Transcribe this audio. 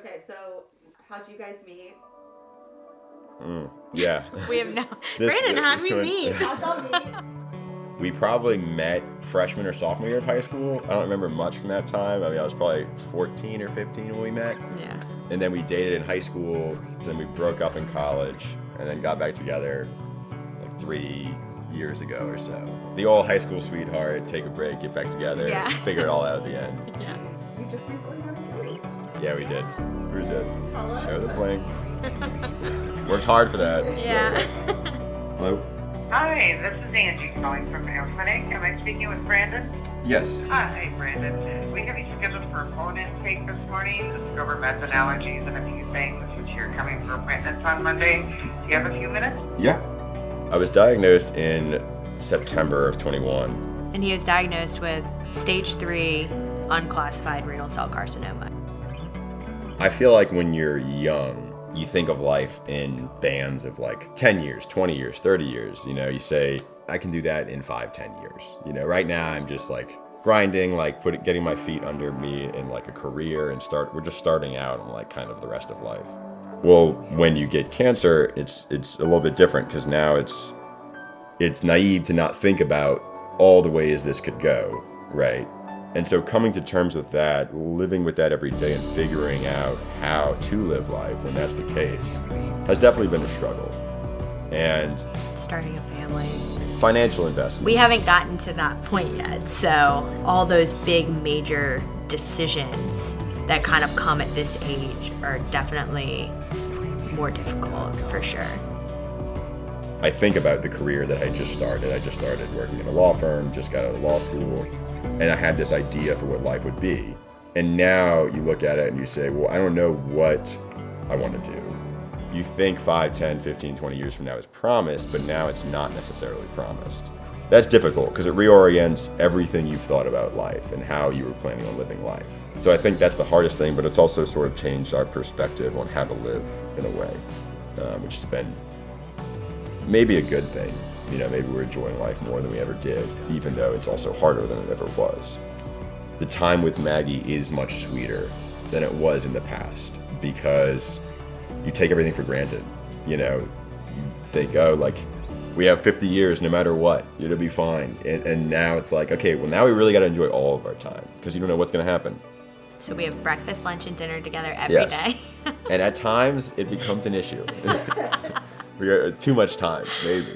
Okay, so how'd you guys meet? Yeah. We have no. Brandon, how'd we one- meet? How'd y'all meet? We probably met freshman or sophomore year of high school. I don't remember much from that time. I mean, I was probably 14 or 15 when we met. Yeah. And then we dated in high school. Then we broke up in college and then got back together like 3 years ago or so. The old high school sweetheart, take a break, get back together, Yeah. figure it all out at the end. Yeah. You just recently had a date. Yeah, we did. We did. Tell us. Show the bling. Worked hard for that. so- Yeah. Hello? Hi, this is Angie calling from Mayo Clinic. Am I speaking with Brandon? Yes. Hi, Brandon. We have you scheduled for a phone intake this morning to discover meds and allergies and a few things, which you're coming for appointments on Monday. Do you have a few minutes? Yeah. I was diagnosed in September of 21. And he was diagnosed with stage 3 unclassified renal cell carcinoma. I feel like when you're young, you think of life in bands of like 10 years, 20 years, 30 years. You know, you say, I can do that in 5-10 years. You know, right now I'm just like grinding, like getting my feet under me in like a career and we're just starting out on like kind of the rest of life. Well, when you get cancer, it's a little bit different because now it's naive to not think about all the ways this could go, right? And so coming to terms with that, living with that every day and figuring out how to live life when that's the case has definitely been a struggle. And Starting a family. financial investments. We haven't gotten to that point yet. So all those big major decisions that kind of come at this age are definitely more difficult for sure. I think about the career that I just started. I just started working in a law firm, just got out of law school, and I had this idea for what life would be. And now you look at it and you say, well, I don't know what I want to do. You think 5, 10, 15, 20 years from now is promised, but now it's not necessarily promised. That's difficult because it reorients everything you've thought about life and how you were planning on living life. So I think that's the hardest thing, but it's also sort of changed our perspective on how to live in a way, which has been maybe a good thing. You know, maybe we're enjoying life more than we ever did, even though it's also harder than it ever was. The time with Maggie is much sweeter than it was in the past because you take everything for granted. You know, you think, oh, like, we have 50 years no matter what, it'll be fine. And now it's like, okay, well, now we really got to enjoy all of our time because you don't know what's going to happen. So we have breakfast, lunch, and dinner together every day. And at times, it becomes an issue. We got too much time, maybe.